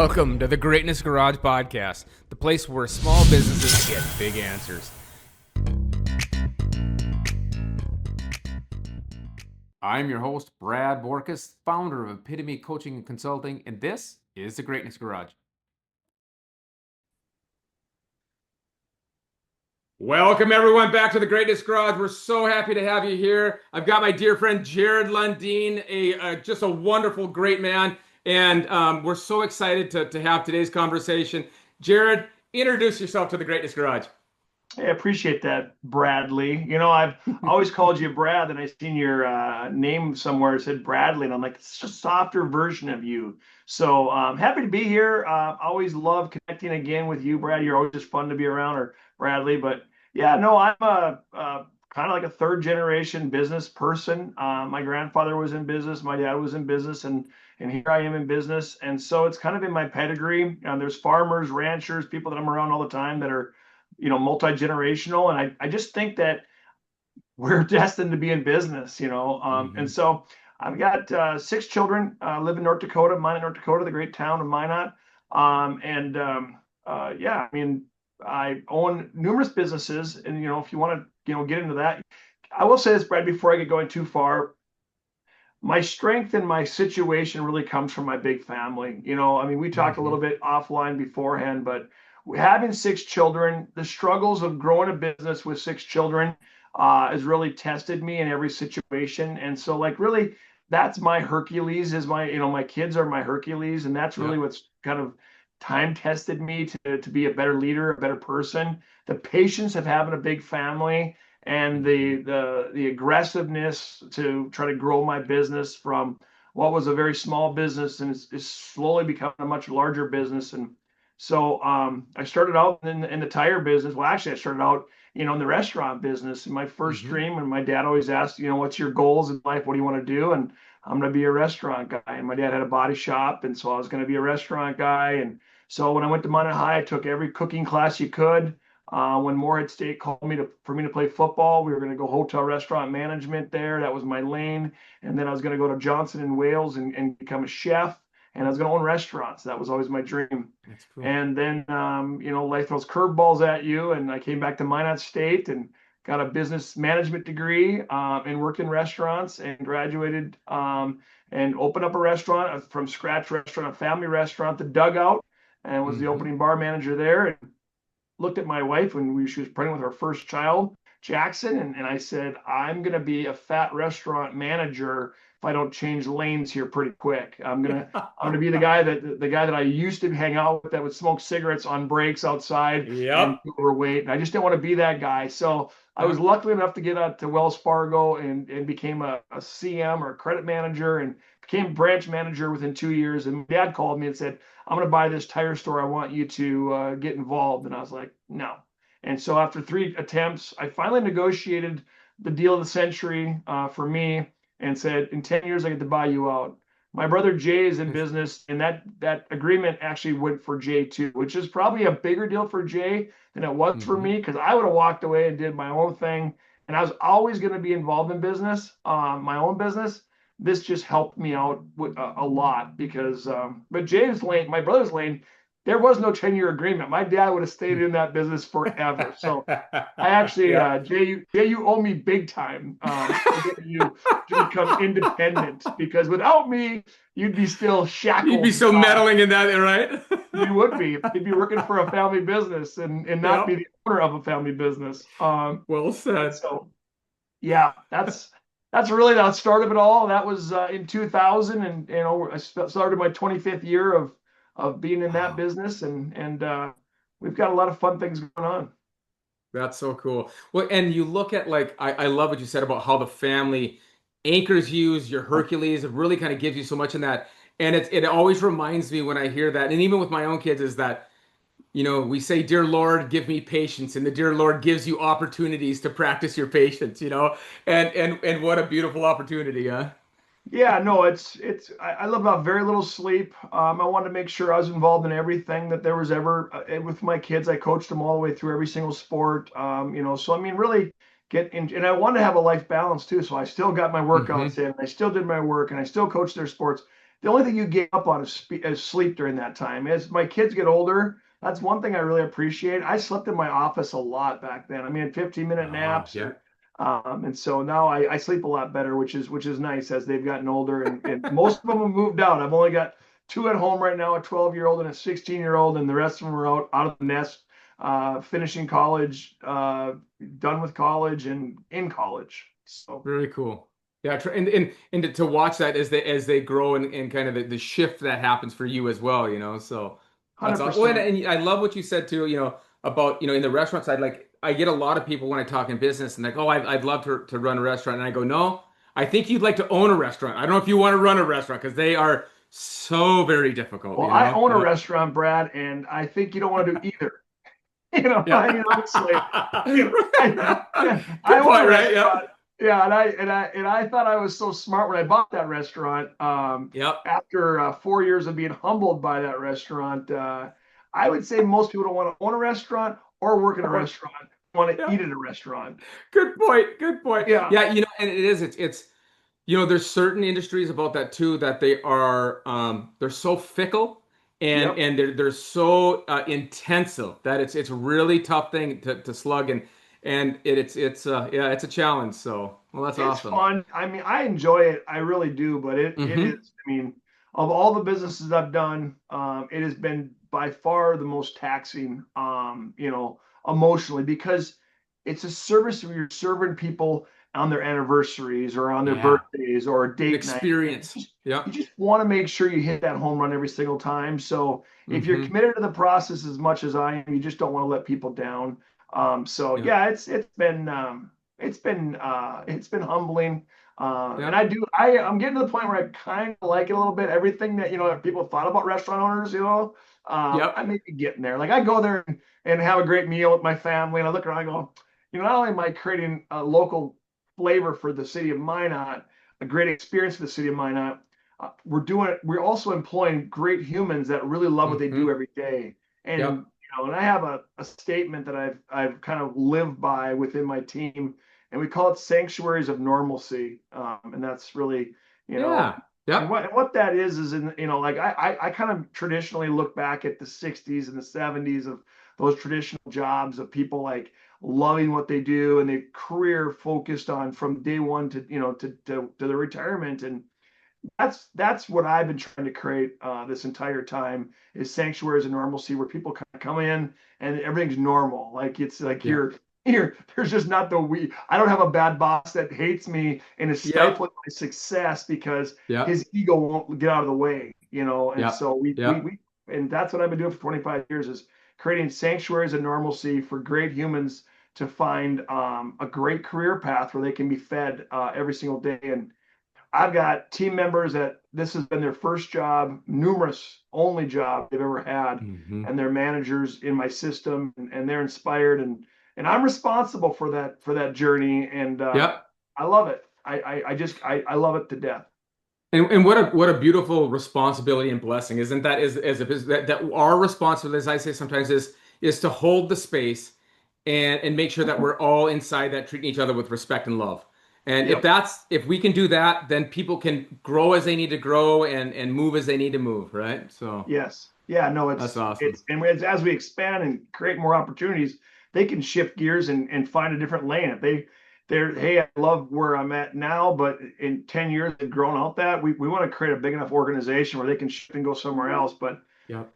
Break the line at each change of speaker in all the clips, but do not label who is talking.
Welcome to the Greatness Garage Podcast, the place where small businesses get big answers. I'm your host, Brad Borkus, founder of Epitome Coaching and Consulting, and this is the Greatness Garage. Welcome, everyone, back to the Greatness Garage. We're so happy to have you here. I've got my dear friend, Jarid Lundeen, just a wonderful, great man. And we're so excited to have today's conversation. Jarid, introduce yourself to the Greatness Garage.
Hey, I appreciate that, Bradley. You know, I've always called you Brad, and I seen your name somewhere. It said Bradley, and I'm like, it's a softer version of you. So happy to be here. Always love connecting again with you, Brad. You're always just fun to be around, or Bradley. But yeah, no, I'm a kind of like a third generation business person. My grandfather was in business, my dad was in business, and here I am in business. And so it's kind of in my pedigree. There's farmers, ranchers, people that I'm around all the time that are, you know, multi-generational. And I just think that we're destined to be in business, you know. And so I've got 6 children, live in North Dakota, Minot, North Dakota, the great town of Minot. Yeah, I mean, I own numerous businesses, and, you know, if you want to, you know, get into that, I will say this, Brad, before I get going too far. My strength in my situation really comes from my big family. You know, I mean, we talked a little bit offline beforehand, but having 6 children, the struggles of growing a business with 6 children has really tested me in every situation. And so, like, really, that's my Hercules. Is my, you know, my kids are my Hercules, and that's really what's kind of time tested me to be a better leader, a better person. The patience of having a big family, and the aggressiveness to try to grow my business from what was a very small business, and it's slowly becoming a much larger business. And so I started out in the tire business. Well, actually, I started out, you know, in the restaurant business. And my first dream, and my dad always asked, you know, what's your goals in life? What do you want to do? And I'm going to be a restaurant guy. And my dad had a body shop, and so I was going to be a restaurant guy. And so when I went to Minot High, I took every cooking class you could. When Morehead State called me for me to play football, we were going to go hotel restaurant management there. That was my lane. And then I was going to go to Johnson and Wales and become a chef. And I was going to own restaurants. That was always my dream.
That's cool.
And then, you know, life throws curveballs at you. And I came back to Minot State and got a business management degree, and worked in restaurants, and graduated, and opened up a restaurant from scratch, restaurant, a family restaurant, the Dugout, and was the opening bar manager there. And looked at my wife when she was pregnant with our first child, Jackson, and I said, I'm going to be a fat restaurant manager if I don't change lanes here pretty quick. I'm gonna be the guy that I used to hang out with, that would smoke cigarettes on breaks outside and be overweight. And I just didn't want to be that guy. So I was lucky enough to get out to Wells Fargo and became a CM, or a credit manager, and became branch manager within 2 years. And my dad called me and said, I'm going to buy this tire store. I want you to get involved. And I was like, no. And so after 3 attempts, I finally negotiated the deal of the century for me, and said, in 10 years, I get to buy you out. My brother Jay is in business, and that agreement actually went for Jay too, which is probably a bigger deal for Jay than it was for me, because I would have walked away and did my own thing. And I was always going to be involved in business, my own business. This just helped me out a lot, because, but Jay's lane, my brother's lane, there was no 10-year agreement. My dad would have stayed in that business forever. So I actually, Jay, you owe me big time to get you to become independent, because without me, you'd be still shackled.
You'd be still meddling in that, right?
You would be. You'd be working for a family business and not be the owner of a family business.
Well said.
So, yeah, that's really the start of it all. That was in 2000, and, you know, I started my 25th year of being in that business, and we've got a lot of fun things going on.
That's so cool. Well, and you look at, like, I love what you said about how the family anchors you, your Hercules. It really kind of gives you so much in that. And it always reminds me when I hear that, and even with my own kids, is that, you know, we say, dear Lord, give me patience. And the dear Lord gives you opportunities to practice your patience, you know, and what a beautiful opportunity, huh?
Yeah, no, I live off very little sleep. I wanted to make sure I was involved in everything that there was ever with my kids. I coached them all the way through every single sport. You know, so I mean, really get in, and I wanted to have a life balance too. So I still got my workouts in, I still did my work, and I still coached their sports. the only thing you gave up on is sleep during that time. As my kids get older, that's one thing I really appreciate. I slept in my office a lot back then. I mean, 15-minute
Oh,
naps,
yeah.
and so now I sleep a lot better, which is nice as they've gotten older. And most of them have moved out. I've only got two at home right now, a 12-year-old and a 16-year-old, and the rest of them are out of the nest, finishing college, done with college, and in college. So
Very cool. Yeah, and to watch that as they grow and kind of the shift that happens for you as well, you know. So that's all. Well,
100%.
and I love what you said too, you know, about, you know, in the restaurant side, like I get a lot of people when I talk in business and like, oh, I'd love to run a restaurant. And I go, no, I think you'd like to own a restaurant. I don't know if you want to run a restaurant because they are so very difficult,
Well,
you
I
know?
own a
Yeah.
restaurant, Brad, and I think you don't want to do either. I mean, honestly,
Yeah.
I
Good
own a
point, right? Yeah.
restaurant. Yeah, and I thought I was so smart when I bought that restaurant.
Yep.
After 4 years of being humbled by that restaurant, I would say most people don't want to own a restaurant or work in a
Or,
restaurant. Want to
yeah.
eat at a restaurant.
Good point. Good point.
Yeah.
Yeah, you know, and it's you know, there's certain industries about that too that they're so fickle
Yep.
and they're so intensive that it's a really tough thing to slug and it's yeah, it's a challenge. So, well, that's
It's
awesome.
fun. I mean, I enjoy it. I really do. But it is.
Hmm.
I mean, of all the businesses I've done, it has been by far the most taxing. Emotionally, because it's a service where you're serving people on their anniversaries or on their
Yeah.
birthdays or a
An
date night. And
experience.
you
Yeah.
just want to make sure you hit that home run every single time. So if you're
Hmm.
committed to the process as much as I am, you just don't want to let people down. So
Yeah.
yeah, it's been humbling. And
Yeah.
I'm getting to the point where I kind of like it a little bit. Everything that, people thought about restaurant owners, I
Yep.
may be getting there. Like I go there and have a great meal with my family, and I look around, and I go, not only am I creating a local flavor for the city of Minot, a great experience for the city of Minot, we're also employing great humans that really love what they do
Hmm.
every day. And
Yep.
and I have a statement that I've kind of lived by within my team, and we call it sanctuaries of normalcy. And that's really, you know,
Yeah.
and
Yep.
what that is in, like I kind of traditionally look back at the 60s and the 70s of those traditional jobs of people like loving what they do and their career focused on from day one to, to the retirement. And that's what I've been trying to create this entire time is sanctuaries of normalcy where people kind of come in and everything's normal. Like it's like
Yeah.
here. There's just not the we. I don't have a bad boss that hates me and is
Yep.
stifling my success because
Yep.
his ego won't get out of the way. And
Yep.
so
Yep.
and that's what I've been doing for 25 years is creating sanctuaries of normalcy for great humans to find a great career path where they can be fed every single day. And I've got team members that this has been their first job, numerous only job they've ever had,
Hmm.
and they're managers in my system, and they're inspired, and I'm responsible for that journey, and
Yep.
I love it. I love it to death.
And what a beautiful responsibility and blessing, isn't that? Is that our responsibility, as I say sometimes, is to hold the space and make sure that we're all inside that treating each other with respect and love. And
Yep.
if we can do that, then people can grow as they need to grow and move as they need to move, right? So
Yes. Yeah. No.
that's
It's
awesome.
and as we expand and create more opportunities, they can shift gears and find a different lane. If they're hey, I love where I'm at now, but in 10 years they've grown out that we want to create a big enough organization where they can shift and go somewhere else. But
Yep.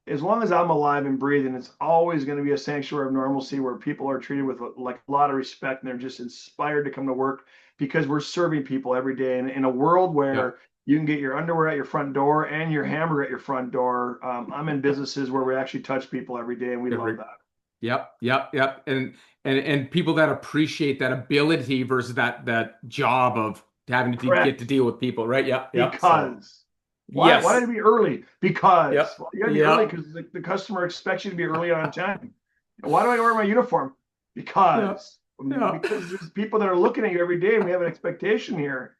as long as I'm alive and breathing, it's always going to be a sanctuary of normalcy where people are treated with like a lot of respect and they're just inspired to come to work because we're serving people every day. And in a world
Yep.
where you can get your underwear at your front door and your hamburger at your front door, I'm in businesses where we actually touch people every day, and we love
Every
that
Yep, yep, yep. And people that appreciate that ability versus that job of having to get to
correct.
deal with people, right? Yep, yep. So
Because why
yes.
did it be early? Because
Yep.
well, you got to be early
Yep.
because the customer expects you to be early on time. Why do I wear my uniform?
Yep. Yep.
Because there's people that are looking at you every day, and we have an expectation here.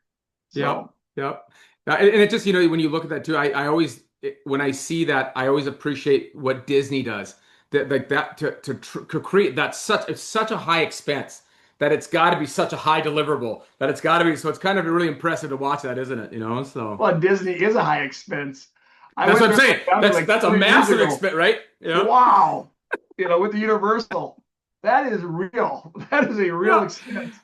Yep.
So
Yep. And it just, you know, when you look at that too, I always, when I see that, I always appreciate what Disney does. That like that to create that such it's such a high expense that it's got to be such a high deliverable that it's got to be. So it's kind of really impressive to watch that, isn't it? You know, so
Well, Disney is a high expense. I
that's
went
what I'm
there
saying.
like
That's a
3 years
massive
ago.
expense, right? Yeah,
Wow. With the Universal, that is real. That is a real
yeah,
expense.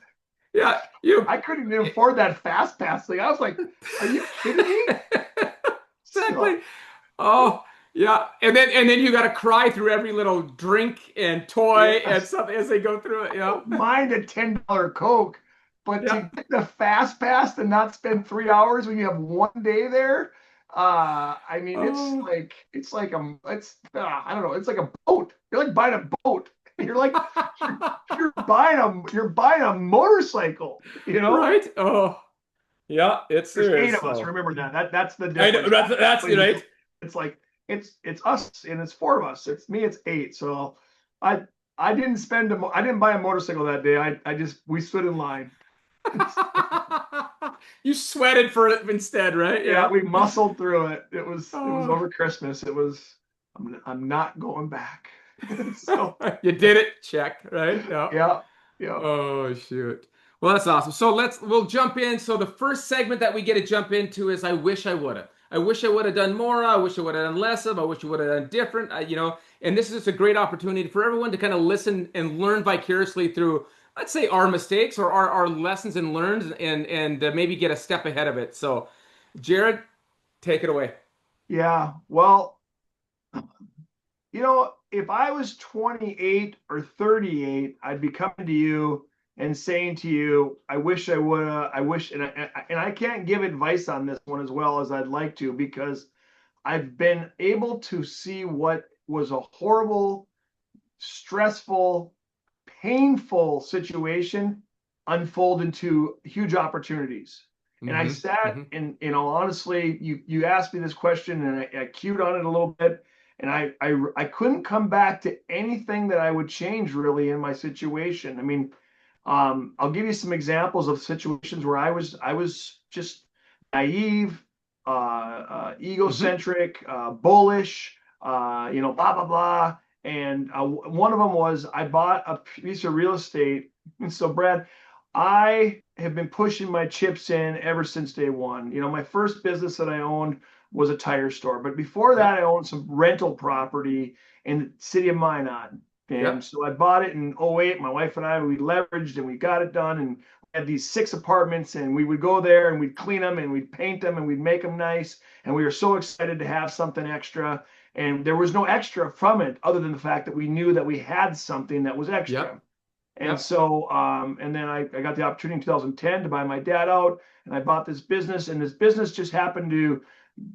yeah. You
I couldn't even afford that fast pass thing. I was like, are you kidding me?
exactly.
So
Oh, yeah. And then you got to cry through every little drink and toy and
yes,
stuff as they go through it.
I
Yeah.
don't mind a $10 Coke, but to
Yeah.
get the fast pass and not spend 3 hours when you have one day there, I mean,
Oh.
I don't know, it's like a boat. You're like buying a boat. You're like you're, you're buying a motorcycle, you know?
Right. Oh. Yeah, it
There's
sure
eight
is.
of us.
So
Remember that. That's the
I know
difference.
that's right.
It's like it's us and it's four of us. It's me. It's eight. So I I didn't I didn't buy a motorcycle that day. I just we stood in line.
You sweated for it instead, right?
Yeah,
Yeah.
we muscled through it. It was
Oh.
over Christmas. I'm not going back. So
You did it. Check, right? Yeah.
yeah, yeah,
Oh shoot. Well, that's awesome. So we'll jump in. So the first segment that we get to jump into is I wish I would have. I wish I would have done more. I wish I would have done less of. I wish I would have done different. And this is just a great opportunity for everyone to kind of listen and learn vicariously through, let's say, our mistakes or our lessons and learns, and maybe get a step ahead of it. So, Jared, take it away.
yeah. Well, if I was 28 or 38, I'd be coming to you and saying to you, I wish I would have, I wish, and I can't give advice on this one as well as I'd like to because I've been able to see what was a horrible, stressful, painful situation unfold into huge opportunities. And I
Mm-hmm.
sat
Mm-hmm.
and honestly, you asked me this question and I queued on it a little bit, and I couldn't come back to anything that I would change really in my situation. I mean, I'll give you some examples of situations where I was just naive,
Mm-hmm.
egocentric, bullish, blah blah blah. And one of them was I bought a piece of real estate. And so, Brad, I have been pushing my chips in ever since day one. My first business that I owned was a tire store, but before that, I
Yep.
owned some rental property in the city of Minot. And
Yep.
so I bought it in '08. My wife and I, we leveraged and we got it done. And we had these 6 apartments, and we would go there and we'd clean them and we'd paint them and we'd make them nice. And we were so excited to have something extra. And there was no extra from it other than the fact that we knew that we had something that was extra.
Yep.
And
Yep.
so, and then I got the opportunity in 2010 to buy my dad out, and I bought this business, and this business just happened to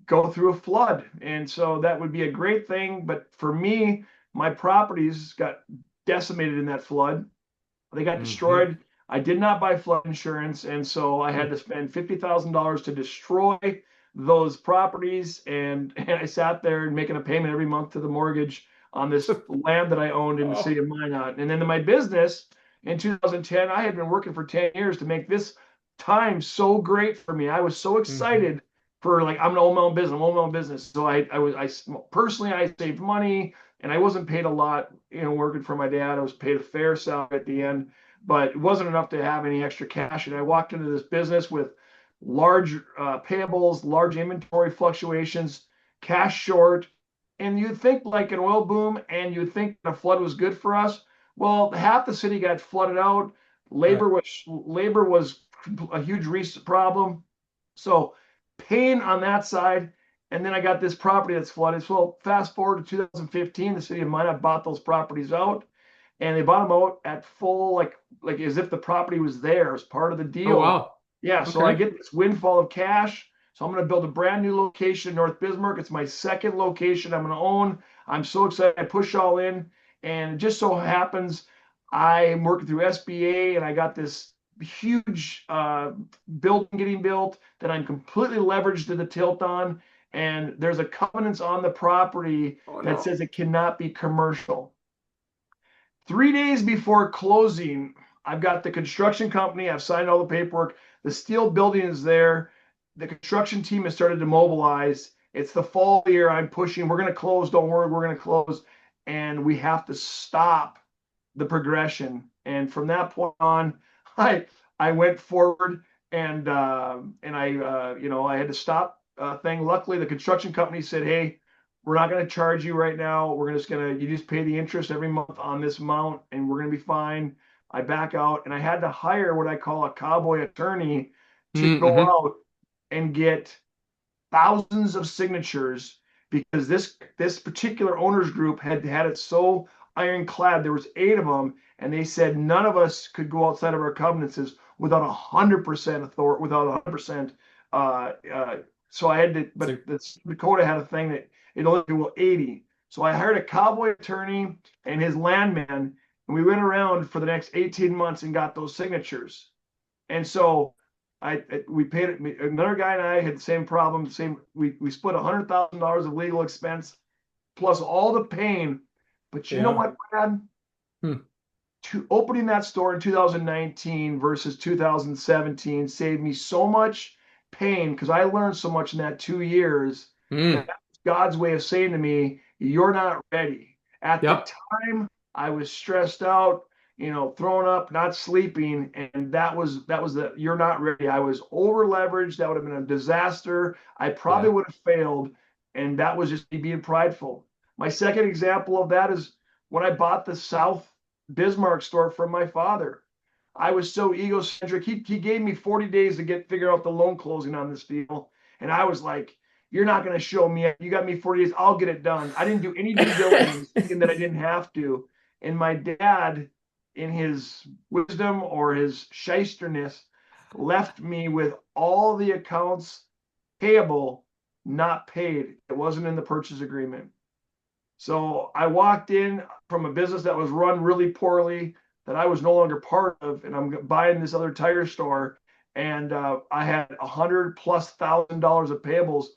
go through a flood. And so that would be a great thing. But for me, my properties got decimated in that flood. They got
Mm-hmm.
destroyed. I did not buy flood insurance. And so I had to spend $50,000 to destroy those properties. And I sat there and making a payment every month to the mortgage on this land that I owned in the city
Oh.
of Minot. And then in my business in 2010, I had been working for 10 years to make this time so great for me. I was so
Mm-hmm.
excited for like I'm gonna own my own business. I'm own my own business. So I personally I saved money and I wasn't paid a lot, working for my dad. I was paid a fair salary at the end, but it wasn't enough to have any extra cash. And I walked into this business with large payables, large inventory fluctuations, cash short. And you'd think like an oil boom, and you'd think the flood was good for us. Well, half the city got flooded out.
Uh,
Labor was a huge problem. So pain on that side. And then I got this property that's flooded. So fast forward to 2015, the city of Minot bought those properties out, and they bought them out at full, like as if the property was there as part of the
oh
deal.
wow.
Yeah, so I
Okay.
get this windfall of cash. So I'm going to build a brand new location in North Bismarck. It's my second location I'm going to own. I'm so excited. I push all in, and it just so happens I'm working through SBA, and I got this huge building getting built that I'm completely leveraged to the tilt on. And there's a covenants on the property
Oh
that
no.
says it cannot be commercial. 3 days before closing, I've got the construction company. I've signed all the paperwork. The steel building is there. The construction team has started to mobilize. It's the fall year. I'm pushing. We're going to close. Don't worry. We're going to close. And we have to stop the progression. And from that point on, I I went forward and I had to stop thing. Luckily, the construction company said, "Hey, we're not going to charge you right now. We're just going to you just pay the interest every month on this amount, and we're going to be fine." I back out, and I had to hire what I call a cowboy attorney to go
Mm-hmm.
out and get thousands of signatures because this particular owners group had had it so ironclad. There was 8 of them, and they said none of us could go outside of our covenants without 100% authority, without 100%. Uh, uh, so I had to,
So,
but the Dakota had a thing that it only do 80. So I hired a cowboy attorney and his landman, and we went around for the next 18 months and got those signatures. And so we paid it. Another guy and I had the same problem. Same we split $100,000 of legal expense plus all the pain. But you know
yeah.
what, Brad?
Hmm.
To opening that store in 2019 versus 2017 saved me so much pain because I learned so much in that 2 years that
Mm.
was God's way of saying to me, "You're not ready." At the
Yep.
time, I was stressed out, thrown up, not sleeping, and that was the "you're not ready." I was over leveraged. That would have been a disaster. I probably
Yeah.
would have failed, and that was just me being prideful. My second example of that is when I bought the South Bismarck store from my father. I was so egocentric. He gave me 40 days to figure out the loan closing on this deal. And I was like, "You're not going to show me. You got me 40 days. I'll get it done." I didn't do any due diligence thinking that I didn't have to. And my dad, in his wisdom or his shysterness, left me with all the accounts payable, not paid. It wasn't in the purchase agreement. So I walked in from a business that was run really poorly, that I was no longer part of, and I'm buying this other tire store, and I had $100,000+ of payables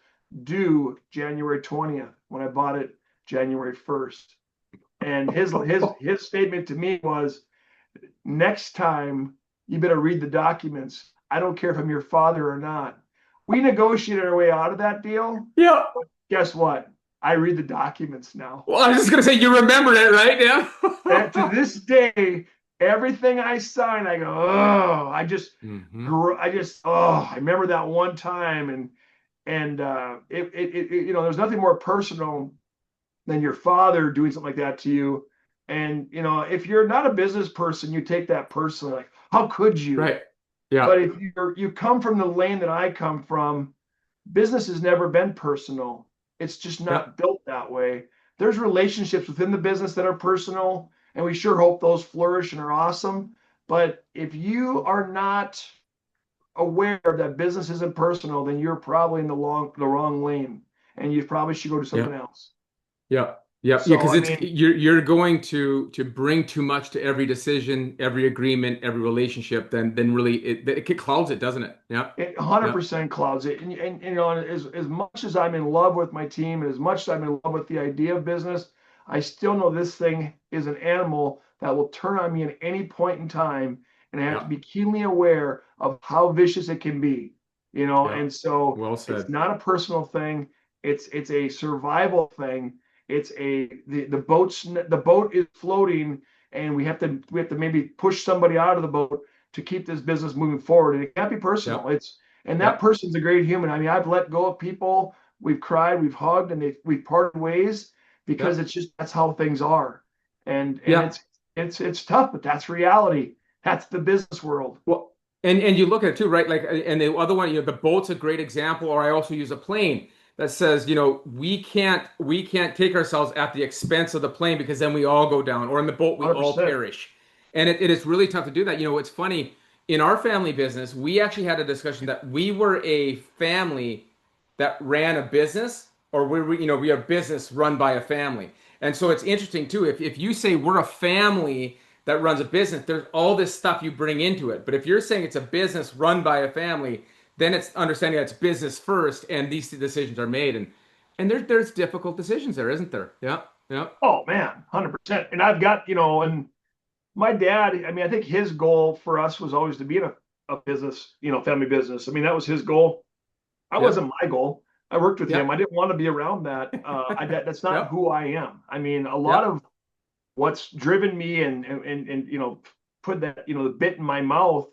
due January 20th when I bought it January 1st. And his statement to me was, "Next time you better read the documents. I don't care if I'm your father or not." We negotiated our way out of that deal.
Yeah.
Guess what? I read the documents now.
Well, I was just gonna say you remembered it, right?
And to
Yeah.
this day, everything I sign, I go, "Oh,
Hmm.
I remember that one time." And there's nothing more personal than your father doing something like that to you. And if you're not a business person, you take that personally, like, how could you?
Right. Yeah.
But if you come from the lane that I come from, business has never been personal. It's just
Yeah.
not built that way. There's relationships within the business that are personal, and we sure hope those flourish and are awesome. But if you are not aware that business isn't personal, then you're probably in the wrong lane, and you probably should go to
Yeah.
something else.
Yeah. Yeah. Yeah.
So
Because
I
it's
mean,
you're going to bring too much to every decision, every agreement, every relationship, then really it clouds it, doesn't it? Yeah.
it
Yeah.
100% clouds it. And as much as I'm in love with my team and as much as I'm in love with the idea of business, I still know this thing is an animal that will turn on me at any point in time, and I have to
Yeah.
be keenly aware of how vicious it can be.
Yeah.
And so
Well
it's
said.
not a personal thing. It's a survival thing. It's the boat is floating, and we have to maybe push somebody out of the boat to keep this business moving forward. And it can't be
Yeah.
personal. And that
Yeah.
person's a great human. I mean, I've let go of people. We've cried, we've hugged, and we've parted ways
Yeah.
because it's just that's how things are. And
Yeah.
it's tough, but that's reality. That's the business world.
Well, and you look at it too, right? Like, and the other one, the boat's a great example. Or I also use a plane that says, we can't take ourselves at the expense of the plane because then we all go down, or in the boat we all
100%.
perish. And it is really tough to do that. It's funny in our family business, we actually had a discussion that we were a family that ran a business, or we are a business run by a family. And so it's interesting too. If you say we're a family that runs a business, there's all this stuff you bring into it. But if you're saying it's a business run by a family, then it's understanding that it's business first, and these decisions are made. And there's difficult decisions there, isn't there? Yeah, yeah,
Oh man, 100%. And I've got, and my dad, I mean, I think his goal for us was always to be in a business, family business. I mean, that was his goal. That
yeah,
wasn't my goal. I worked with
yeah,
him. I didn't want to be around that. That's not
yeah,
who I am. I mean, a lot
yeah,
of what's driven me and put that the bit in my mouth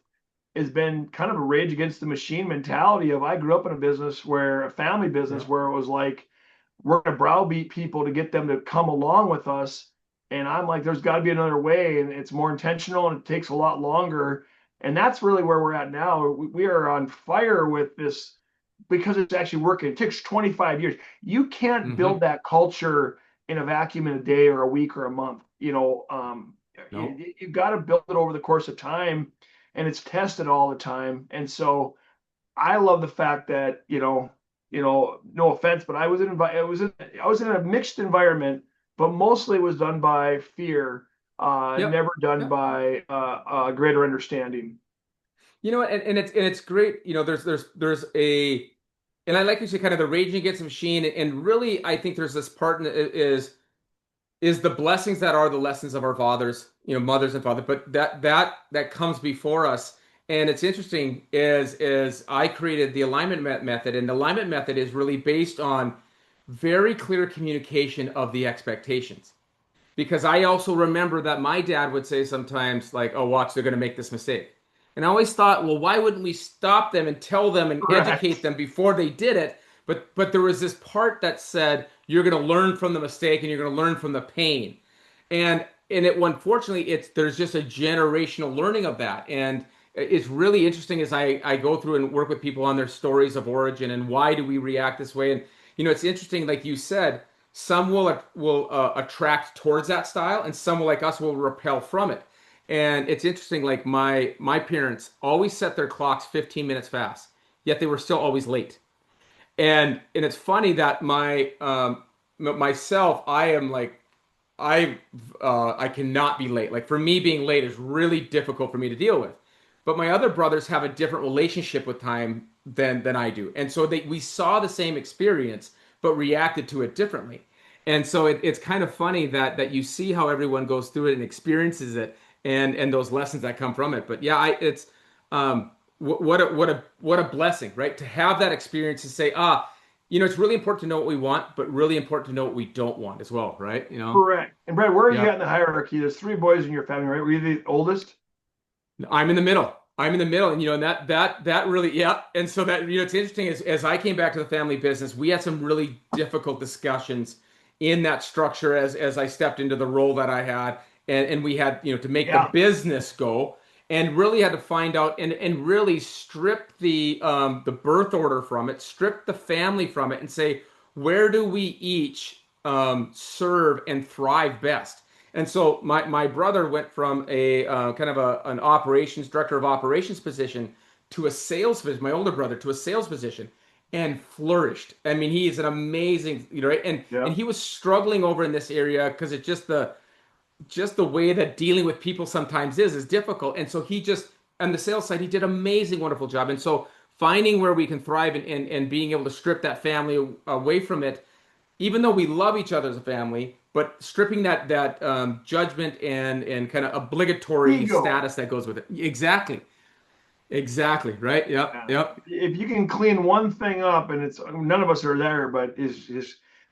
has been kind of a rage against the machine mentality of I grew up in a family business
Yeah.
where it was like we're going to browbeat people to get them to come along with us. And I'm like, there's got to be another way, and it's more intentional, and it takes a lot longer. And that's really where we're at now. We are on fire with this because it's actually working. It takes 25 years. You can't build
Hmm.
that culture in a vacuum in a day or a week or a month.
No.
You've got to build it over the course of time, and it's tested all the time. And so I love the fact that no offense, but I was in a mixed environment, but mostly was done by fear,
Yep.
never done
Yep.
by greater understanding.
You know what, and it's great. There's a, and I like you say kind of the raging against the machine, and really I think there's this part is the blessings that are the lessons of our fathers, mothers and fathers, but that comes before us. And it's interesting is I created the alignment method, and the alignment method is really based on very clear communication of the expectations. Because I also remember that my dad would say sometimes, like, "Oh, watch, they're going to make this mistake." And I always thought, well, why wouldn't we stop them and tell them and educate
Correct.
them before they did it? But there was this part that said you're going to learn from the mistake and you're going to learn from the pain. And it unfortunately it's there's just a generational learning of that. And it's really interesting as I go through and work with people on their stories of origin and why do we react this way. And it's interesting, like you said, some will attract towards that style, and some will, like us, will repel from it. And it's interesting, like my parents always set their clocks 15 minutes fast, yet they were still always late. And it's funny that myself, I am like I cannot be late. Like for me, being late is really difficult for me to deal with. But my other brothers have a different relationship with time than I do, and so we saw the same experience but reacted to it differently. And so it's kind of funny that you see how everyone goes through it and experiences it, and those lessons that come from it. But yeah, it's what a blessing, right? To have that experience to say, it's really important to know what we want, but really important to know what we don't want as well, right?
Correct. And Brad, where are you
Yeah.
at in the hierarchy? There's three boys in your family, right? Were you the oldest?
I'm in the middle. I'm in the middle, and and that really, yeah. And so that it's interesting as I came back to the family business, we had some really difficult discussions in that structure as I stepped into the role that I had, and we had to make the
Yeah.
business go, and really had to find out and really strip the birth order from it, strip the family from it, and say where do we each serve and thrive best. And so my brother went from a kind of an operations director of operations position to a sales position. My older brother to a sales position, and flourished. I mean, he is an amazing, right? And
Yeah.
he was struggling over in this area because it's just the way that dealing with people sometimes is difficult. And so he just on the sales side, he did an amazing, wonderful job. And so finding where we can thrive and being able to strip that family away from it, even though we love each other as a family, but stripping that judgment and kind of obligatory
Ego.
status that goes with it. Exactly. Exactly. Right. Yep.
Yeah.
Yep.
If you can clean one thing up, and it's none of us are there, but is you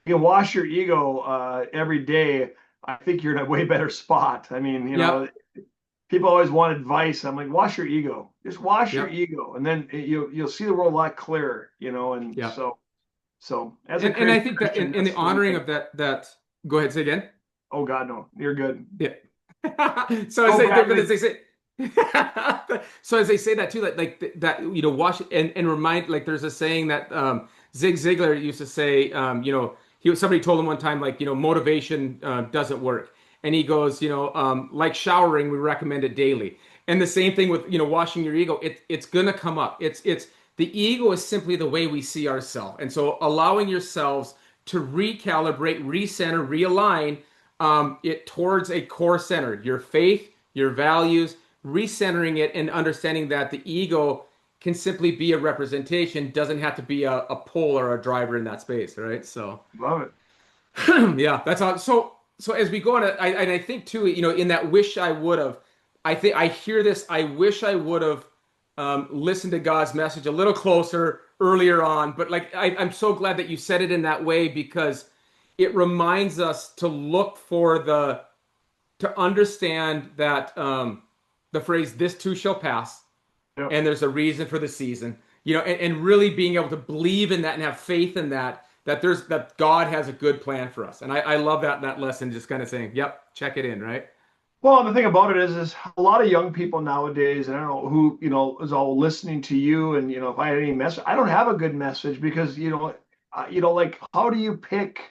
can wash your ego every day. I think you're in a way better spot. I mean,
Yep.
people always want advice. I'm like, wash your ego. Just wash your
Yep.
ego, and then you'll see the world a lot clearer. And
Yep.
so as a
And I
crazy
think that
Christian,
in the
that's the one
honoring
thing.
of that, go ahead, say again.
Oh God, no, you're good.
Yeah. So as
Go
they, but as
badly.
they say, so as they say that too, that wash and remind, like there's a saying that Zig Ziglar used to say, somebody told him one time, like motivation doesn't work, and he goes, like showering, we recommend it daily, and the same thing with washing your ego, it's gonna come up. It's the ego is simply the way we see ourselves, and so allowing yourselves to recalibrate, recenter, realign it towards a core center, your faith, your values, recentering it and understanding that the ego can simply be a representation, doesn't have to be a pole or a driver in that space, right? So,
Love it.
yeah, that's all. So as we go on, and I think too, in that wish I would have, I think I hear this. I wish I would have listened to God's message a little closer earlier on. But like, I'm so glad that you said it in that way because it reminds us to look for to understand that the phrase "this too shall pass,"
Yep.
and there's a reason for the season, and really being able to believe in that and have faith in that, that God has a good plan for us. And I love that lesson, just kind of saying, "Yep, check it in," right?
Well, the thing about it is a lot of young people nowadays, and I don't know who, is all listening to you, and if I had any message, I don't have a good message because like how do you pick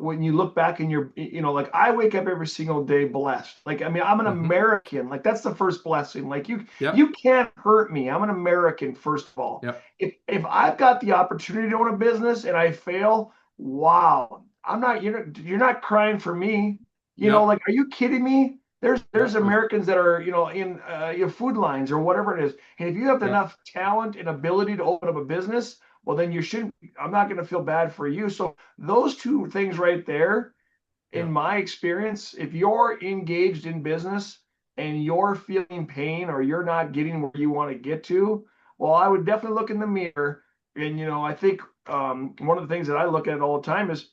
when you look back in your, like I wake up every single day blessed. Like I mean, I'm an
Hmm.
American. Like that's the first blessing. Like you
Yep.
can't hurt me. I'm an American first of all.
Yep.
If I've got the opportunity to own a business and I fail, wow, I'm not you're not crying for me.
Yep.
Like, are you kidding me? There's
Yep.
Americans that are, in food lines or whatever it is. And if you have
Yep.
enough talent and ability to open up a business, well, then you shouldn't. I'm not going to feel bad for you. So those two things right there, in
Yep.
my experience, if you're engaged in business and you're feeling pain or you're not getting where you want to get to, well, I would definitely look in the mirror. And I think one of the things that I look at all the time is,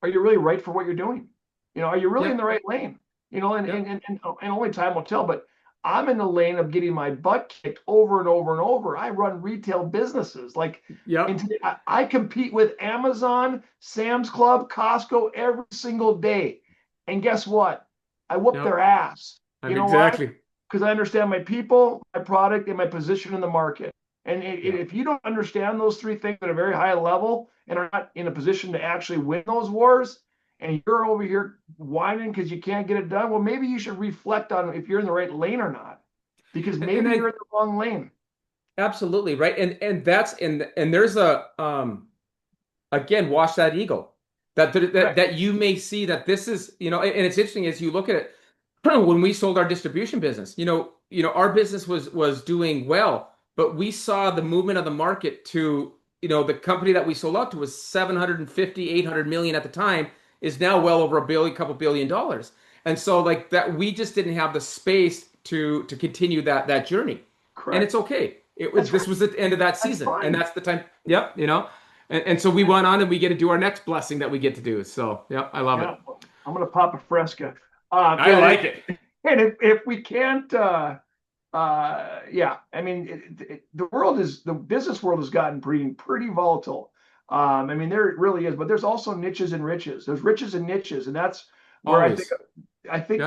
are you really right for what you're doing? Are you really in the
Yep.
right lane? And and,
Yep.
and, and only time will tell, but I'm in the lane of getting my butt kicked over and over and over. I run retail businesses. Like, and
Yep.
today I compete with Amazon, Sam's Club, Costco every single day. And guess what? I whoop their
Yep.
ass.
I'm
You know why?
exactly.
Because I understand my people, my product, and my position in the market. And
Yep.
if you don't understand those three things at a very high level and are not in a position to actually win those wars, and you're over here whining because you can't get it done, well, maybe you should reflect on if you're in the right lane or not, because
And
maybe
I
you're in the wrong lane.
absolutely right. And there's again, watch that eagle.
Correct.
That you may see that this is, and it's interesting as you look at it, when we sold our distribution business, our business was doing well, but we saw the movement of the market to, the company that we sold out to was 750, 800 million at the time, is now well over a billion, couple $1 billion. And so like that, we just didn't have the space to continue that journey. And it's
Correct.
okay.
That's
This was the end of that
that's
season, and
fine.
that's the time. Yep, and so we went on, and we get to do our next blessing that we get to do. So, yep, I love it.
Yeah, I'm gonna pop a fresca.
I
Yeah,
like it.
and if we can't, yeah, I mean, the business world has gotten pretty volatile. I mean, there really is, but there's also niches and riches. There's riches and niches, and that's where
Always. Yep.
I think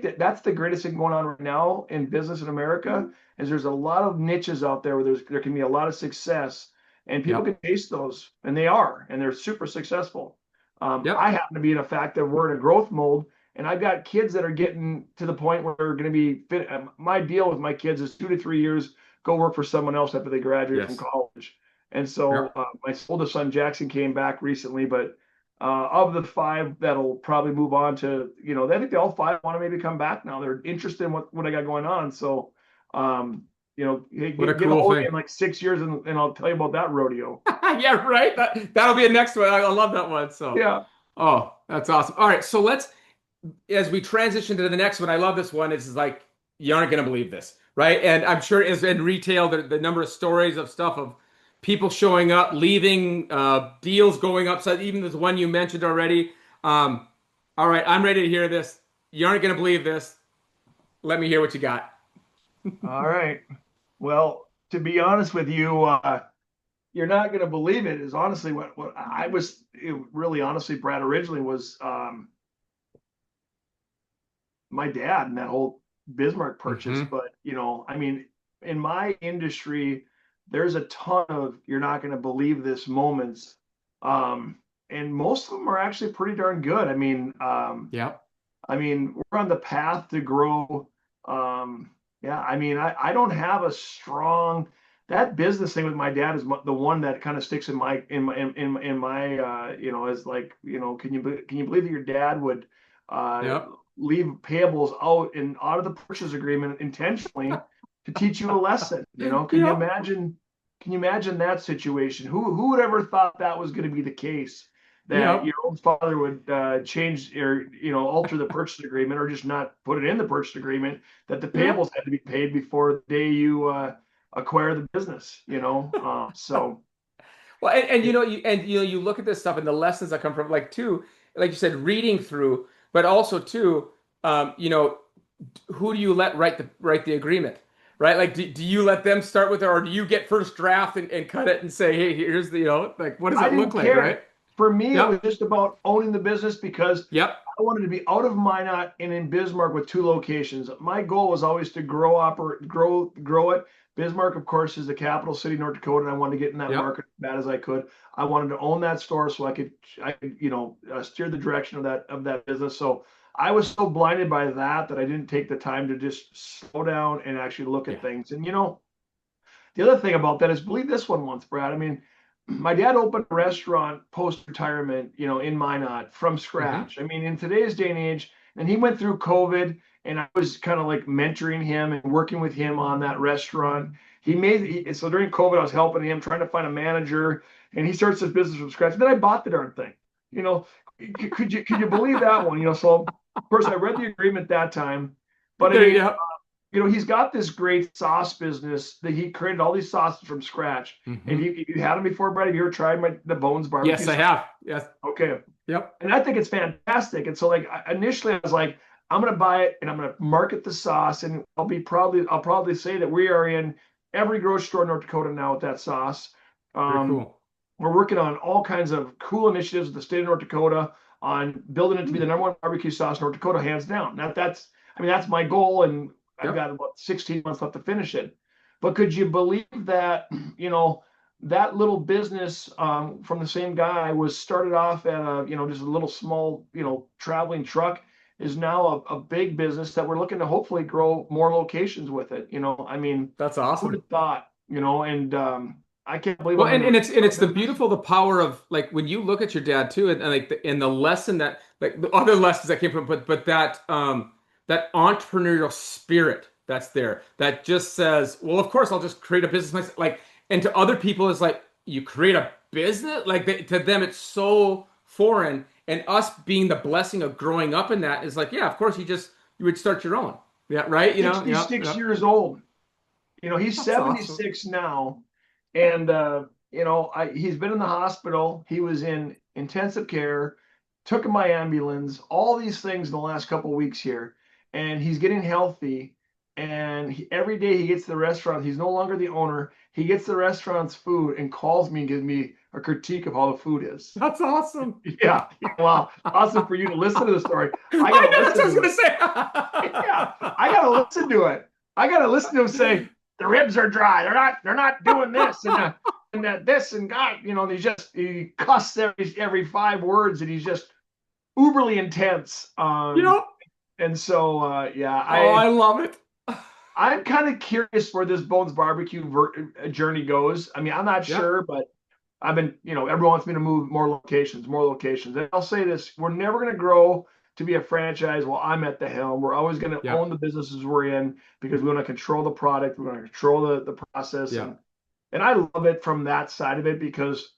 that that's the greatest thing going on right now in business in America is there's a lot of niches out there where there can be a lot of success, and people
Yep.
can taste those, and they're super successful. I
Yep.
happen to be in a fact that we're in a growth mode, and I've got kids that are getting to the point where they're going to be fit. My deal with my kids is 2 to 3 years, go work for someone else after they graduate from
Yes.
college. And so
Yep.
my oldest son Jackson came back recently, but of the five that'll probably move on to, I think they all five want to maybe come back now. They're interested in what I got going on. So, hey,
What a
get a
cool
hold of me
thing.
in like 6 years, and I'll tell you about that rodeo.
Yeah, right. That'll be a next one. I love that one. So,
Yeah.
oh, that's awesome. All right, so as we transition to the next one, I love this one. It's like you aren't going to believe this, right? And I'm sure as in retail, the number of stories of stuff of people showing up, leaving, deals going upside. Even this one you mentioned already. All right, I'm ready to hear this. You aren't going to believe this. Let me hear what you got.
All right. Well, to be honest with you, you're not going to believe it. Is honestly what I was really honestly, Brad, originally was my dad and that whole Bismarck purchase.
Hmm.
But I mean, in my industry, there's a ton of you're not going to believe this moments, um, and most of them are actually pretty darn good.
Yep.
I mean, we're on the path to grow. Yeah, I mean, I don't have a strong that business thing with my dad is the one that kind of sticks in my is like can you believe that your dad would uh,
Yep.
leave payables out of the purchase agreement intentionally to teach you a lesson?
Yep.
Can you imagine that situation? Who would ever thought that was going to be the case? That
Yep.
your own father would change or alter the purchase agreement or just not put it in the purchase agreement that the
Yep.
payables had to be paid before the day you acquire the business. So
Well, and you look at this stuff and the lessons that come from like too, like you said, reading through. but also too, you know, who do you let write the agreement? Right? Like, do you let them start with it, or do you get first draft and cut it and say, hey, here's the, like, what does
I
it look
didn't
like, right?
care. For me, it was
Yep.
just about owning the business because
Yep.
I wanted to be out of Minot and in Bismarck with two locations. My goal was always to grow it. Bismarck, of course, is the capital city, of North Dakota, and I wanted to get in that
Yep.
market as bad as I could. I wanted to own that store so I could, steer the direction of that business. So I was so blinded by that I didn't take the time to just slow down and actually look at
Yeah.
things. And the other thing about that is, believe this one once, Brad. I mean, my dad opened a restaurant post retirement, in Minot from
Hmm.
scratch. I mean, in today's day and age, and he went through COVID, and I was kind of like mentoring him and working with him on that restaurant. So during COVID, I was helping him trying to find a manager, and he starts his business from scratch. Then I bought the darn thing. You know, could you believe that one? So of course I read the agreement that time, but I
There you
mean,
go.
he's got this great sauce business that he created all these sauces from scratch. And
Hmm.
you had them before, Brad? Have you ever tried the Bones barbecue
Yes, I
sauce?
have. Yes.
Okay.
Yep.
And I think it's fantastic. And so like initially I was like, I'm gonna buy it and I'm gonna market the sauce. And I'll probably say that we are in every grocery store in North Dakota now with that sauce.
Very
Um,
cool.
we're working on all kinds of cool initiatives with the state of North Dakota on building it to be
Hmm.
the number one barbecue sauce in North Dakota, hands down. That's my goal, and I've
Yep.
got about 16 months left to finish it. But could you believe that, that little business from the same guy was started off at just a little small, traveling truck is now a big business that we're looking to hopefully grow more locations with it. I mean,
That's
who would
awesome.
have thought, and I can't believe
Well,
I'm in the
and it's
restaurant
the
business.
beautiful the power of like when you look at your dad too, and like and the lesson that like the other lessons that came from, but that that entrepreneurial spirit that's there that just says, well, of course I'll just create a business myself. Like, and to other people it's like you create a business, like to them it's so foreign, and us being the blessing of growing up in that is like, yeah, of course you would start your own, yeah, right,
66
yeah,
years old. He's
that's awesome.
76 now, and he's been in the hospital. He was in intensive care, took my ambulance, all these things in the last couple of weeks here, and he's getting healthy. And every day he gets to the restaurant, he's no longer the owner. He gets the restaurant's food and calls me and gives me a critique of how the food is.
That's awesome.
Yeah, well, awesome for you to listen to the story. I got to
I know that's
listen
what I was
to it.
gonna
Yeah, I gotta listen to it. I gotta listen to him say the ribs are dry. They're not doing this and that this and God. He cusses every 5 words and he's just uberly intense.
say. Yep.
And so yeah,
Oh, I love it.
I'm kind of curious where this Bones Barbecue journey goes. I mean, I'm not
Yep.
sure, but I've been, everyone wants me to move more locations, more locations. And I'll say this, we're never going to grow to be a franchise while I'm at the helm. We're always going to own
Yep.
the businesses we're in because we want to control the product, we want to control the process. And
Yep.
and I love it from that side of it because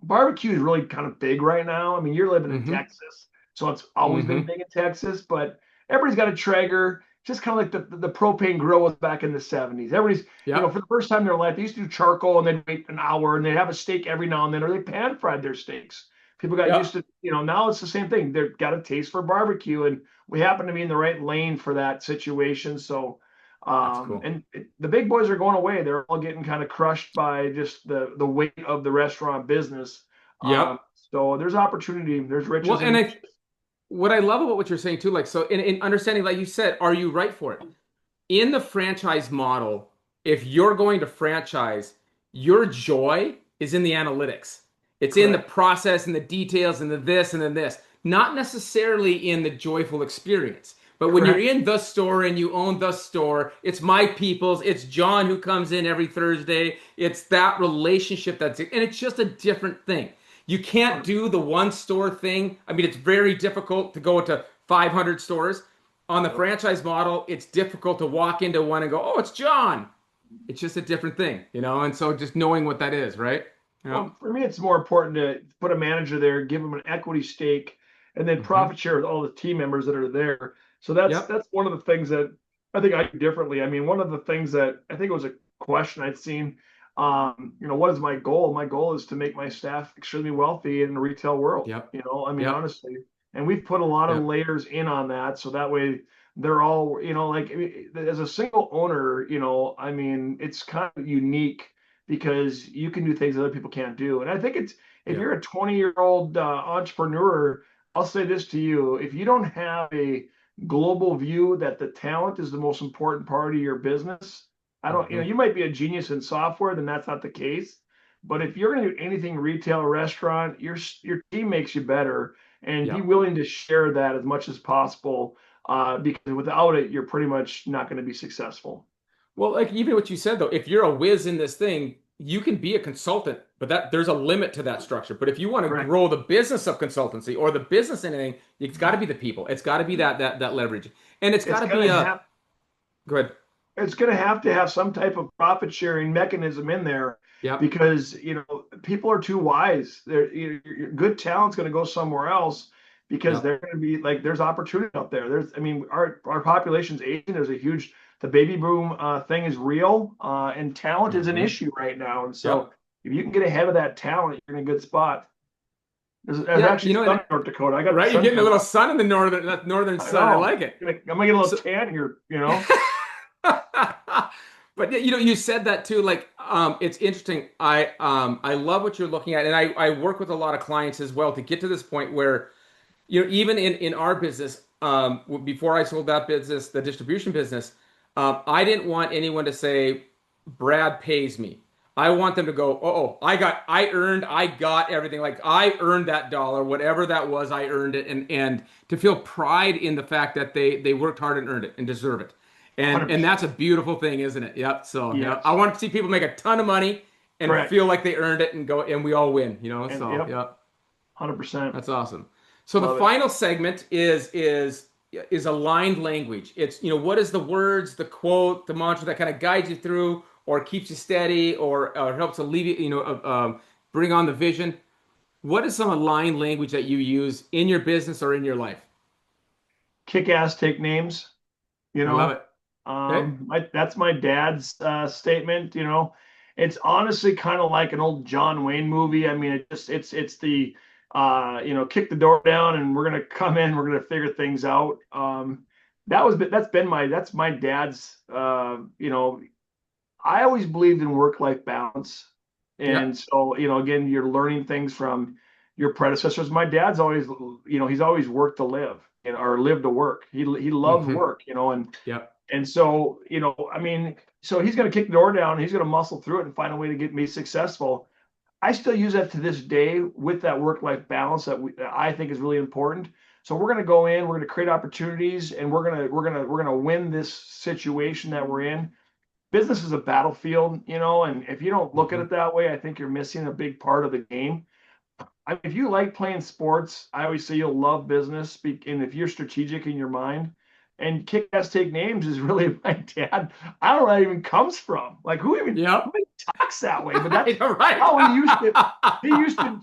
barbecue is really kind of big right now. I mean, you're living in
Mm-hmm.
Texas, so it's always been
Mm-hmm.
big in Texas, but everybody's got a Traeger, just kind of like the propane grill was back in the 70s. Everybody's,
Yep.
for the first time in their life, they used to do charcoal and they'd wait an hour and they'd have a steak every now and then, or they pan fried their steaks. People got used
Yep.
to, now it's the same thing. They've got a taste for barbecue, and we happen to be in the right lane for that situation. So,
That's cool.
the big boys are going away. They're all getting kind of crushed by just the weight of the restaurant business. Um,
Yep.
so there's opportunity, there's
Well,
riches and
and
niches.
what I love about what you're saying too, like so in understanding, like you said, are you right for it? In the franchise model, if you're going to franchise, your joy is in the analytics. It's in the
Correct.
process and the details and the this and then this, not necessarily in the joyful experience. But when you're
Correct.
in the store and you own the store, it's my people's, it's John who comes in every Thursday. It's that relationship and it's just a different thing. You can't do the one store thing. I mean, it's very difficult to go to 500 stores. On the
Yep.
franchise model, it's difficult to walk into one and go, "Oh, it's John." It's just a different thing, And so just knowing what that is, right? Yeah.
Well, for me, it's more important to put a manager there, give them an equity stake, and then
Hmm.
profit share with all the team members that are there. So that's
Yep.
that's one of the things that I think I do differently. I mean, one of the things that I think it was a question I'd seen. What is my goal? My goal is to make my staff extremely wealthy in the retail world.
Yep.
I mean,
Yep.
honestly. And we've put a lot of
Yeah.
layers in on that. So that way they're all, like as a single owner, I mean, it's kind of unique because you can do things other people can't do. And I think if
Yeah.
you're a 20-year-old entrepreneur, I'll say this to you: if you don't have a global view that the talent is the most important part of your business, I don't,
Hmm.
you might be a genius in software, then that's not the case. But if you're going to do anything retail or restaurant, your team makes you better, and be
Yeah.
willing to share that as much as possible. Because without it, you're pretty much not going to be successful.
Well, like even what you said though, if you're a whiz in this thing, you can be a consultant, but that there's a limit to that structure. But if you want to
Correct.
grow the business of consultancy or the business in anything, it's got to be the people. It's got to be that leverage, and it's got
It's
to be
going to
a
have
good.
it's going to have some type of profit sharing mechanism in there
Yep.
because people are too wise. Good talent's going to go somewhere else because
Yep.
they're going to be like there's opportunity out there. I mean, our population's aging. There's a huge the baby boom thing is real, and talent is an
Hmm.
issue right now. And so
Yep.
if you can get ahead of that talent, you're in a good spot. There's
Yeah.
actually sun in North Dakota. I got the
Right, you're getting a
sunshine
little
law.
sun in the northern that northern
I
sun. I
know.
like it.
I'm gonna get a little
So,
tan here.
but yeah, you said that too. Like, it's interesting. I love what you're looking at, and I work with a lot of clients as well to get to this point where even in our business, before I sold that business, the distribution business, I didn't want anyone to say Brad pays me. I want them to go, I got everything. Like I earned that dollar, whatever that was, I earned it, and to feel pride in the fact that they worked hard and earned it and deserve it, and
100%.
that's a beautiful thing, isn't it? Yep. So yeah, I
Yes.
want to see people make a ton of money and
Correct.
feel like they earned it and go, and we all win.
And
So
yep,
yeah.
100%.
That's awesome. So the
Love it.
final segment is aligned language. It's what is the words, the quote, the mantra that kind of guides you through, or keeps you steady, or helps alleviate, bring on the vision. What is some aligned language that you use in your business or in your life?
Kick ass, take names. You
I love
know,
it. Okay.
that's my dad's statement. It's honestly kind of like an old John Wayne movie. I mean, it's the kick the door down and we're gonna come in. We're gonna figure things out. That's my dad's. I always believed in work-life balance.
Yeah.
And so, again, you're learning things from your predecessors. My dad's always, he's always worked to live or live to work. He loves
Hmm.
work,
Yeah.
and so, I mean, so he's going to kick the door down. He's going to muscle through it and find a way to get me successful. I still use that to this day with that work-life balance that I think is really important. So we're going to go in, we're going to create opportunities, and we're going to win this situation that we're in. Business is a battlefield, and if you don't look at
Hmm.
it that way, I think you're missing a big part of the game. If you like playing sports, I always say you'll love business. And if you're strategic in your mind, and kick ass take names is really my dad. I don't know where that even comes from. Like who
Yep.
even talks that way? But
I
that's
know, right?
how he used to.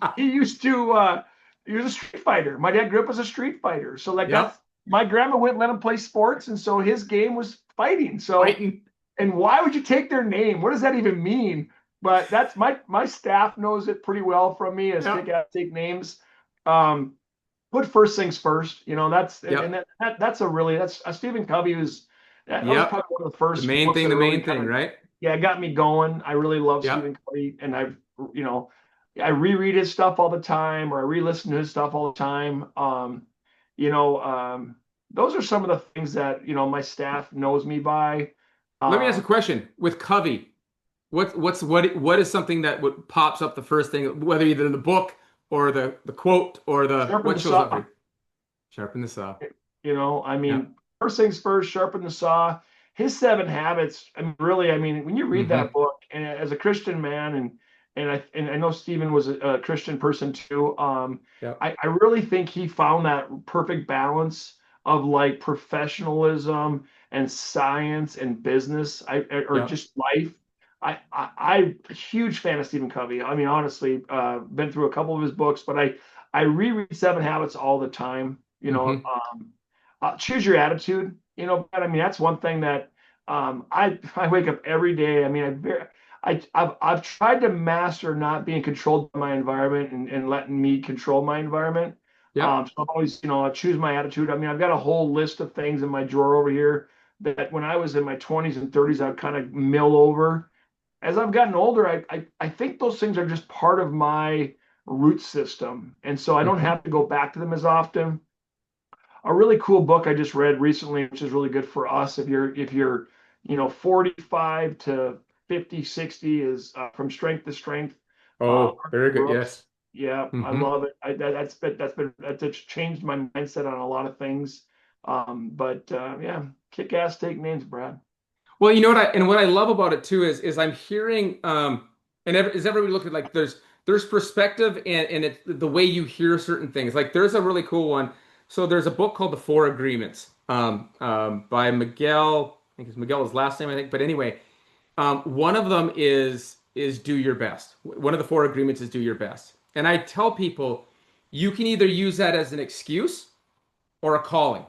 He was a street fighter. My dad grew up as a street fighter, so like that's
Yep.
my grandma wouldn't let him play sports, and so his game was fighting. So
Fighting.
and why would you take their name? What does that even mean? But that's my staff knows it pretty well from me as
Yep.
take names. Um, put first things first. That's and
Yep.
that's a really that's Stephen Covey was that was
Yep.
probably one of the
The
first
main
books
thing,
that
the
really
main
kind
thing,
of
right?
got me going. I really love
Yep.
Stephen Covey, and you know I reread his stuff all the time, or I re-listen to his stuff all the time. You know, um, those are some of the things that my staff knows me by.
Let me ask a
Um,
question. With Covey, what is something that pops up the first thing, whether either in the book or the quote or the
Sharpen
what
the
shows up for
saw.
you? Sharpen the saw.
I
Yeah.
mean, first things first, sharpen the saw. His seven habits. I mean, really, I mean, when you read that
Hmm.
book, and as a Christian man, and I know Stephen was a Christian person too.
Yep.
I really think he found that perfect balance of like professionalism and science and business, or
Yep.
just life. I'm a huge fan of Stephen Covey. I mean, honestly, been through a couple of his books, but I reread Seven Habits all the time.
Hmm.
Choose your attitude. But I mean that's one thing that I wake up every day. I mean I've tried to master not being controlled by my environment and letting me control my environment.
Yep.
So I've always, I choose my attitude. I mean, I've got a whole list of things in my drawer over here that when I was in my 20s and 30s, I'd kind of mill over. As I've gotten older, I think those things are just part of my root system. And so I don't
Hmm.
have to go back to them as often. A really cool book I just read recently, which is really good for us if you're 45 to 50, 60 is From Strength to Strength.
Oh,
Arthur
very good.
Brooks.
Yes.
Yeah, I
Hmm.
love it. That's changed my mindset on a lot of things. But yeah, kick ass, take names, Brad.
Well, you know what I love about it too is I'm hearing is everybody looking like there's perspective and it's the way you hear certain things. Like there's a really cool one. So there's a book called The Four Agreements by Miguel. I think it's Miguel's last name, I think. But anyway, one of them is do your best. One of the four agreements is do your best. And I tell people you can either use that as an excuse or a calling.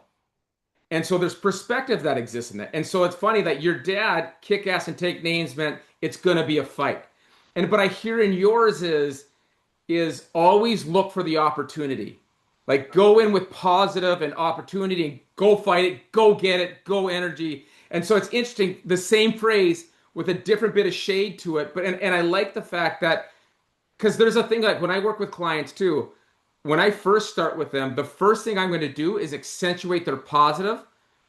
And so there's perspective that exists in that. And so it's funny that your dad, kick ass and take names, meant it's gonna be a fight. And but I hear in yours is always look for the opportunity. Like go in with positive and opportunity and go fight it, go get it, go energy. And so it's interesting, the same phrase with a different bit of shade to it. But and I like the fact that because there's a thing like when I work with clients too, when I first start with them, the first thing I'm going to do is accentuate their positive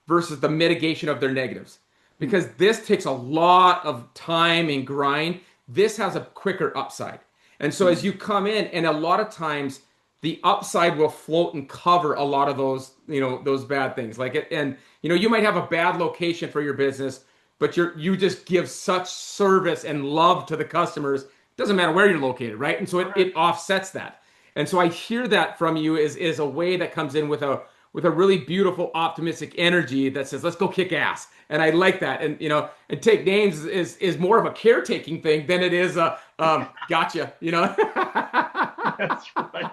versus the mitigation of their negatives.
Hmm.
Because this takes a lot of time and grind. This has a quicker upside. And so as
Hmm.
you come in, and a lot of times the upside will float and cover a lot of those, those bad things. Like it, and you might have a bad location for your business, but you just give such service and love to the customers. Doesn't matter where you're located, right? And so it
Correct.
offsets that. And so I hear that from you is a way that comes in with a really beautiful, optimistic energy that says, "Let's go kick ass." And I like that. And and take names is more of a caretaking thing than it is a gotcha.
That's right.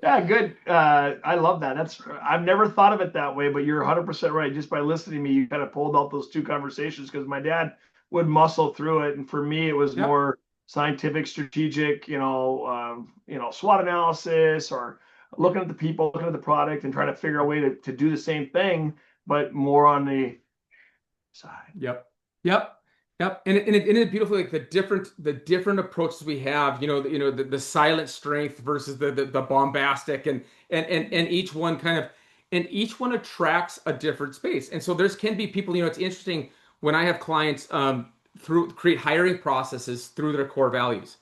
Yeah, good. I love that. I've never thought of it that way, but you're 100% right. Just by listening to me, you kind of pulled out those two conversations because my dad would muscle through it, and for me, it was
Yep.
more scientific, strategic. SWOT analysis or looking at the people, looking at the product, and trying to figure a way to do the same thing, but more on the side.
Yep. Yep. Yep. And it beautifully like the different approaches we have, the silent strength versus the bombastic and each one and each one attracts a different space. And so there's can be people, it's interesting when I have clients through create hiring processes through their core values.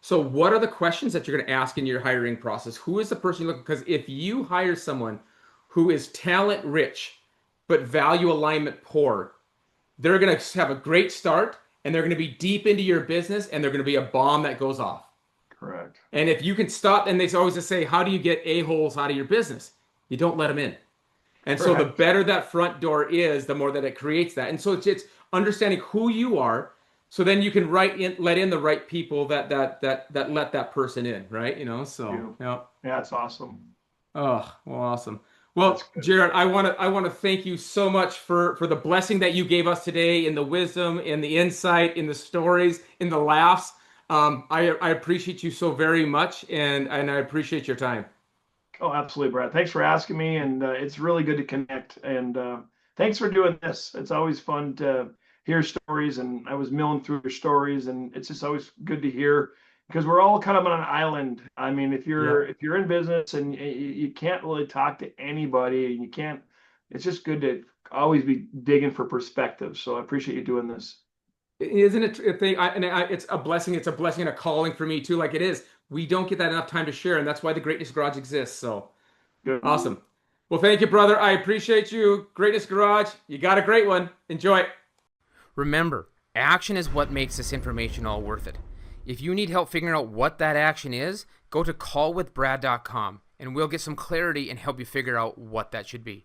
So what are the questions that you're going to ask in your hiring process? Who is the person you're looking? Because if you hire someone who is talent rich but value alignment poor, they're going to have a great start and they're going to be deep into your business and they're going to be a bomb that goes off.
Correct.
And if you can stop, and they always just say, how do you get a-holes out of your business? You don't let them in. And so the
Correct.
better that front door is, the more that it creates that. And so it's understanding who you are. So then you can let in the right people that let that person in, right? So
You.
yeah.
Yeah, it's awesome.
Oh, well, awesome.
That's
Well,
good.
Jared, I want to thank you so much for the blessing that you gave us today, in the wisdom, in the insight, in the stories, in the laughs. I appreciate you so very much, and I appreciate your time.
Oh, absolutely, Brad. Thanks for asking me, and it's really good to connect. And thanks for doing this. It's always fun to hear stories, and I was milling through your stories, and it's just always good to hear because we're all kind of on an island. I mean, if you're
Yep.
if you're in business and you can't really talk to anybody, and you can't, it's just good to always be digging for perspective. So I appreciate you doing this.
Isn't it a thing? It's a blessing. It's a blessing and a calling for me too. Like it is. We don't get that enough time to share, and that's why the Greatness Garage exists. So
Good.
awesome. Well, thank you, brother. I appreciate you. Greatness Garage. You got a great one. Enjoy. Remember, action is what makes this information all worth it. If you need help figuring out what that action is, go to callwithbrad.com and we'll get some clarity and help you figure out what that should be.